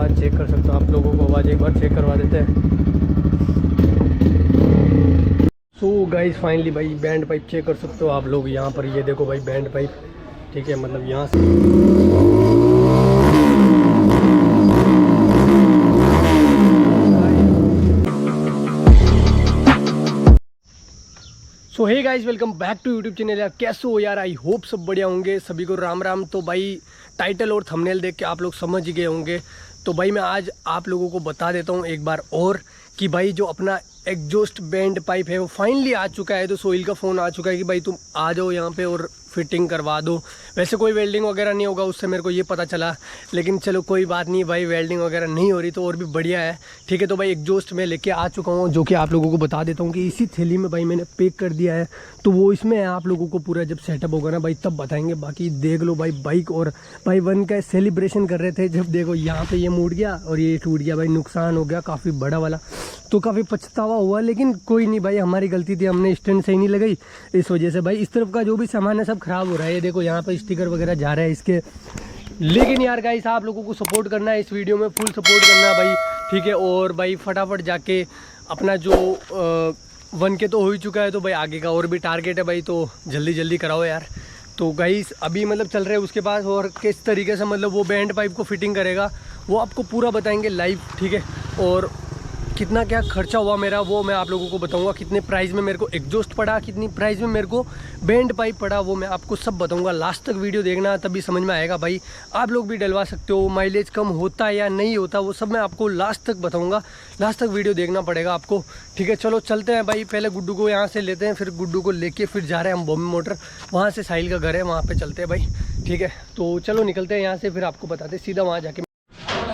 आवाज़ चेक कर सकते हो। आप लोगों को आवाज़ एक बार चेक करवा देते हैं। सो गाइस फाइनली भाई बैंड पाइप चेक कर सकते हो आप लोग यहाँ पर। ये देखो भाई बैंड पाइप, ठीक है, मतलब यहाँ से so hey guys welcome back to YouTube channel. यार कैसे हो यार, आई होप सब बढ़िया होंगे। सभी को राम राम। तो भाई टाइटल और थंबनेल देख के आप लोग समझ ही गए होंगे। तो भाई मैं आज आप लोगों को बता देता हूँ एक बार और कि भाई जो अपना एग्जॉस्ट बैंड पाइप है वो फाइनली आ चुका है। तो सोइल का फ़ोन आ चुका है कि भाई तुम आ जाओ यहाँ पे और फिटिंग करवा दो। वैसे कोई वेल्डिंग वगैरह नहीं होगा, उससे मेरे को ये पता चला, लेकिन चलो कोई बात नहीं भाई, वेल्डिंग वगैरह नहीं हो रही तो और भी बढ़िया है, ठीक है। तो भाई एग्जॉस्ट मैं लेके आ चुका हूँ, जो कि आप लोगों को बता देता हूँ कि इसी थैली में भाई मैंने पैक कर दिया है। तो वो इसमें है, आप लोगों को पूरा जब सेटअप होगा ना भाई तब बताएंगे। बाकी देख लो भाई, बाइक और भाई वन का सेलिब्रेशन कर रहे थे जब देखो यहाँ पे ये मुड़ गया और ये टूट गया भाई, नुकसान हो गया काफ़ी बड़ा वाला। तो काफ़ी पछतावा हुआ, लेकिन कोई नहीं भाई, हमारी गलती थी, हमने स्टैंड सही नहीं लगाई, इस वजह से भाई इस तरफ का जो भी सामान है सब खराब हो रहा है। ये देखो यहाँ पे स्टिकर वगैरह जा रहा है इसके। लेकिन यार गाइस आप लोगों को सपोर्ट करना है, इस वीडियो में फुल सपोर्ट करना है भाई, ठीक है। और भाई फटाफट जाके अपना जो वन के तो हो ही चुका है, तो भाई आगे का और भी टारगेट है भाई, तो जल्दी जल्दी कराओ यार। तो गाइस अभी मतलब चल रहे हैं उसके पास, और किस तरीके से मतलब वो बैंड पाइप को फिटिंग करेगा वो आपको पूरा बताएंगे लाइव, ठीक है। और कितना क्या खर्चा हुआ मेरा वो मैं आप लोगों को बताऊंगा। कितने प्राइस में मेरे को एग्जॉस्ट पड़ा, कितनी प्राइस में मेरे को बैंड पाइप पड़ा, वो मैं आपको सब बताऊंगा। लास्ट तक वीडियो देखना, तभी समझ में आएगा भाई। आप लोग भी डलवा सकते हो, माइलेज कम होता है या नहीं होता वो सब मैं आपको लास्ट तक बताऊंगा। लास्ट तक वीडियो देखना पड़ेगा आपको, ठीक है। चलो चलते हैं भाई, पहले गुड्डू को यहाँ से लेते हैं, फिर गुड्डू को लेके फिर जा रहे हैं हम बॉम्बे मोटर, वहाँ से साहिल का घर है, वहाँ पर चलते हैं भाई, ठीक है। तो चलो निकलते हैं यहाँ से, फिर आपको बताते हैं सीधा वहाँ जाके।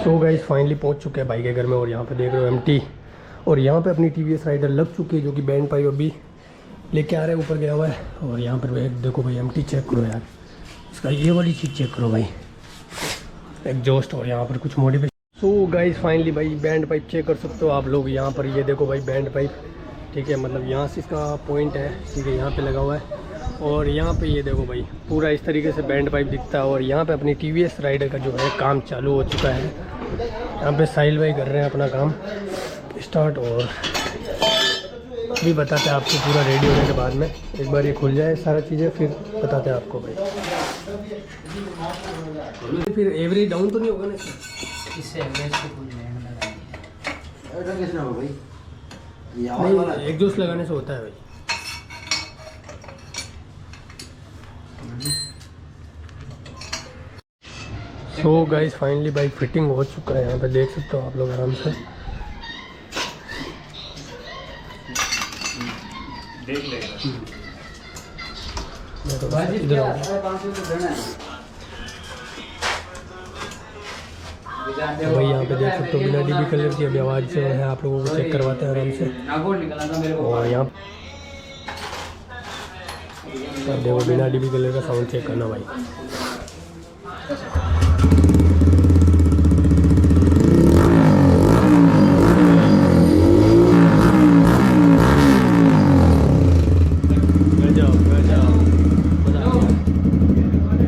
सो गाइस फाइनली पहुँच चुके हैं भाई के घर में, और यहाँ पे देख रहे हो एमटी, और यहाँ पे अपनी टीवीएस राइडर लग चुकी है, जो कि बैंड पाइप अभी लेके आ रहे हैं, ऊपर गया हुआ है। और यहाँ पर देखो भाई एमटी चेक करो यार, इसका ये वाली चीज़ चेक करो भाई, एग्जॉस्ट, और यहाँ पर कुछ मॉडिफिकेशन। सो गाइस फाइनली भाई बैंड पाइप चेक कर सकते हो आप लोग यहाँ पर। ये देखो भाई बैंड पाइप, ठीक है, मतलब यहाँ से इसका पॉइंट है, ठीक है, यहाँ पर लगा हुआ है। और यहाँ पे ये देखो भाई पूरा इस तरीके से बैंड पाइप दिखता है। और यहाँ पे अपनी टीवीएस राइडर का जो है काम चालू हो चुका है। यहाँ पे साहिल भाई कर रहे हैं अपना काम स्टार्ट, और भी बताते हैं आपको पूरा रेडी होने के बाद में। एक बार ये खुल जाए सारा चीज़ें फिर बताते हैं आपको भाई। फिर एवरेज डाउन तो नहीं होगा ना इससे? एवरेज तो खुल जाएगा भाई, नहीं एग्जॉस्ट लगाने से होता है भाई। सो गाइस फाइनली भाई फिटिंग हो चुका है, यहाँ पे देख सकते हो आप लोग आराम से, देख लेगा। इधर भाई यहाँ पे देख सकते हो बिना डीबी कलर की अभी आवाज़ से है, आप लोगों को चेक करवाते हैं आराम से। और यहाँ देखो बिना डीबी कलर का साउंड चेक करना भाई।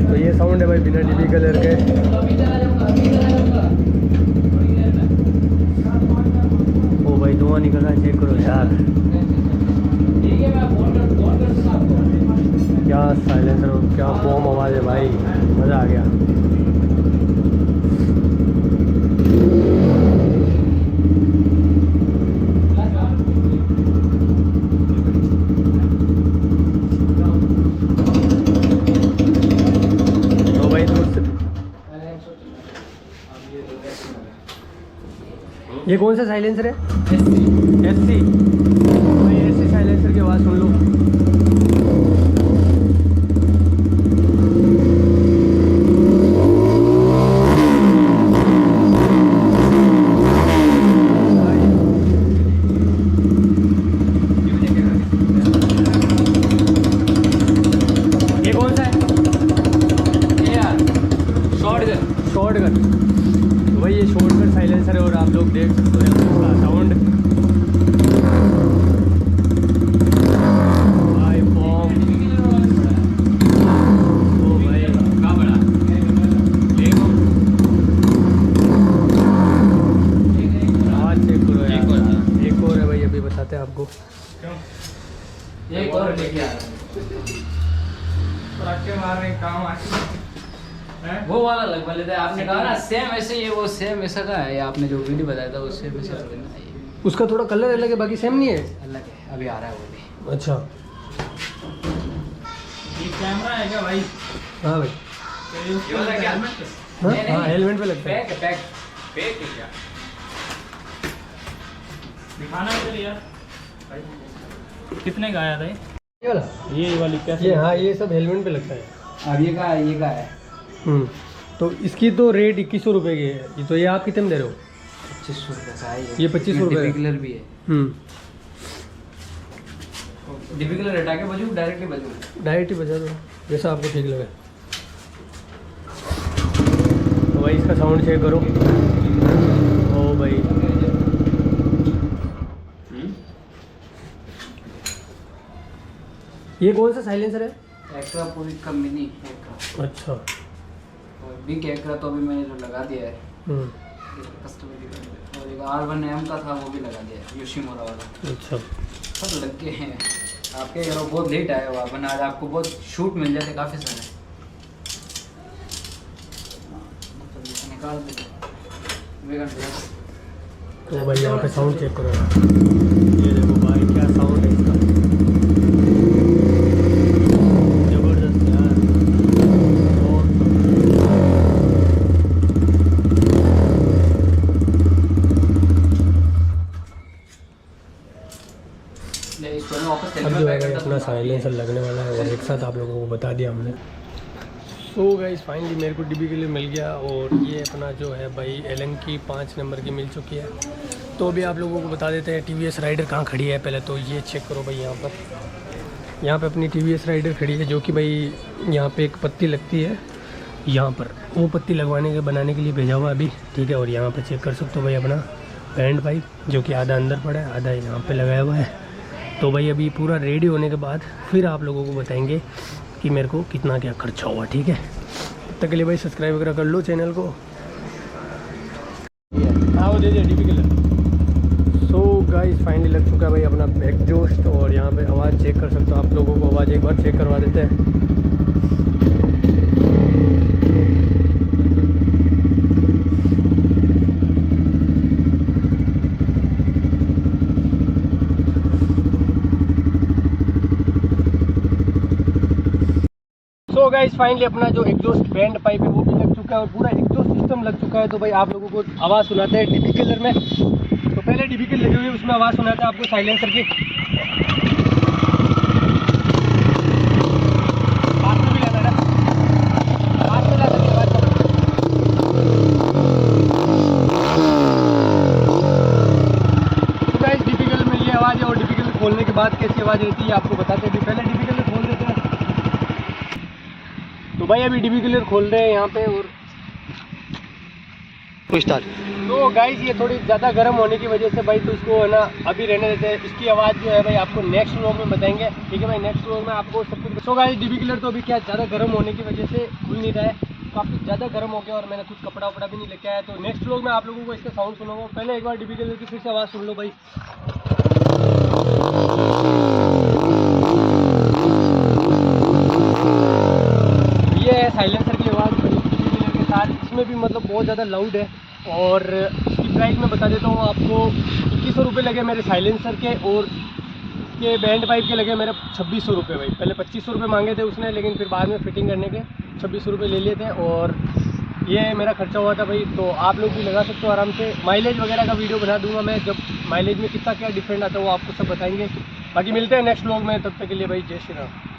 तो ये साउंड है भाई बिना डीबी कलर के। ओ भाई धुआं निकल रहा है, चेक करो यार, क्या साइलेंसर, क्या बॉम आवाज़ है भाई, मज़ा आ गया। तो भाई ये कौन सा साइलेंसर है? एससी भाई, एससी साइलेंसर की आवाज़ सुन लो। शॉर्टगन भाई, ये शॉर्टगन साइलेंसर है, और आप लोग देख सकते हो इसका साउंड भाई बॉम। ओ भाई दिखाते हैं आपको। एक और लेके आ रहा हूँ मारने काम वो वाला लगवा लेते हैं। आपने कहा ना सेम ऐसे ये वो सेम ऐसा का है, आपने जो वीडियो बताया था वो सेम ऐसा थोड़ी ना है। उसका थोड़ा कलर अलग है, बाकी सेम नहीं है। अलग है, अभी आ रहा है वो भी। अच्छा ये कैमरा है क्या भाई? हाँ भाई, ये वाला क्या? हाँ हेलमेट पे लगता है। पैक है क्या? दिखाना चलिए यार। कितने का आया था ये वाला? ये वाली कैसे? ये हाँ, ये सब हेलमेट पे लगता है। अब ये का है तो इसकी तो रेट 2100 रुपये की है। ये तो ये आप कितने में दे रहे हो? 2500 रुपये का है ये 2500 रुपये डिबी कलर भी है। डिबी कलर हटा के बजू डायरेक्टली बजू डायरेक्ट ही बजा दो जैसा आपको ठीक लगे। तो भाई इसका साउंड चेक करो। ओ भाई ये कौन सा साइलेंसर है? एक्स्ट्रा पूरी का मिनी अच्छा बिग एक्स्ट्रा तो अभी मैंने जो लगा दिया है कस्टमर की, और एक R1M का था वो भी लगा दिया है, योशिमुरा वाला। अच्छा सब लग के हैं आपके यार। बहुत लेट आया हुआ अपन, आज आपको बहुत शूट मिल जाते काफ़ी सारे। निकाल देते तो भाई यहाँ पे साउंड चेक करो। ये देखो भाई क्या साउंड है इसका, जबरदस्त यार। अब जो है भाई अपना साइलेंसर लगने वाला है और एक साथ आप लोगों को बता दिया हमने। सो गाइस फाइनली मेरे को डिबी के लिए मिल गया और ये अपना जो है भाई एलन की 5 नंबर की मिल चुकी है। तो अभी आप लोगों को बता देते हैं TVS राइडर कहाँ खड़ी है। पहले तो ये चेक करो भाई, यहाँ पे अपनी TVS राइडर खड़ी है, जो कि भाई यहाँ पे एक पत्ती लगती है यहाँ पर, वो पत्ती लगवाने के बनाने के लिए भेजा हुआ अभी, ठीक है। और यहाँ पर चेक कर सकते हो भाई अपना बैंड पाइप, जो कि आधा अंदर पड़ा है आधा यहाँ पर लगाया हुआ है। तो भाई अभी पूरा रेडी होने के बाद फिर आप लोगों को बताएंगे कि मेरे को कितना क्या खर्चा हुआ, ठीक है। तब तक के लिए भाई सब्सक्राइब वगैरह कर लो चैनल को। हाँ वो दे दे DP colour. So guys finally लग चुका है भाई अपना एग्जॉस्ट, और यहाँ पे आवाज़ चेक कर सकते हो आप लोगों को। आवाज़ एक बार चेक करवा देते हैं। तो गाइस फाइनली अपना जो एग्जॉस्ट बैंड पाइप है वो भी लग चुका है और पूरा एग्जॉस्ट सिस्टम लग चुका है। तो भाई आप लोगों को आवाज़ सुनाते हैं डीपी कलर में। तो पहले डीपी कलर लगी हुई है उसमें आवाज़ सुनाता है आपको साइलेंसर की। पास में भी लाना है ना, पास में ला सकते आवाज़। तो गाइस डीपी कलर में ये आवाज़ है और डीपी कलर खोलने के बाद कैसी आवाज़ रहती है आपको बताते हैं। पहले डीपी कलर खोल देते हैं। तो भाई अभी डीबी क्लियर खोल रहे हैं यहाँ पे और स्टार्ट। तो गाइस ये थोड़ी ज़्यादा गर्म होने की वजह से भाई तो इसको है ना अभी रहने देते हैं। इसकी आवाज़ जो है भाई आपको नेक्स्ट व्लॉग में बताएंगे, ठीक है भाई। नेक्स्ट व्लॉग में आपको सब कुछ। तो गाइस डीबी क्लियर तो अभी क्या ज़्यादा गर्म होने की वजह से खुल नहीं रहा है, काफ़ी ज़्यादा गर्म हो गया और मैंने कुछ कपड़ा वपड़ा भी नहीं लेके आया। तो नेक्स्ट व्लॉग में आप लोगों को इसका साउंड सुनाऊंगा। पहले एक बार डीबी क्लियर की फिर से आवाज़ सुन लो भाई। ये है साइलेंसर की आवाज़ के साथ, इसमें भी मतलब बहुत ज़्यादा लाउड है। और इसकी प्राइस मैं बता देता हूँ आपको। 2100 रुपये लगे मेरे साइलेंसर के और के बैंड पाइप के लगे मेरे 2600 रुपये भाई। पहले 2500 रुपये मांगे थे उसने, लेकिन फिर बाद में फिटिंग करने के 2600 रुपये ले लिए थे और ये मेरा खर्चा हुआ था भाई। तो आप लोग भी लगा सकते हो आराम से। माइलेज वगैरह का वीडियो बना दूंगा मैं, जब माइलेज में कितना क्या डिफरेंट आता है वो आपको सब बताएंगे। बाकी मिलते हैं नेक्स्ट व्लॉग में, तब तक के लिए भाई जय श्री राम।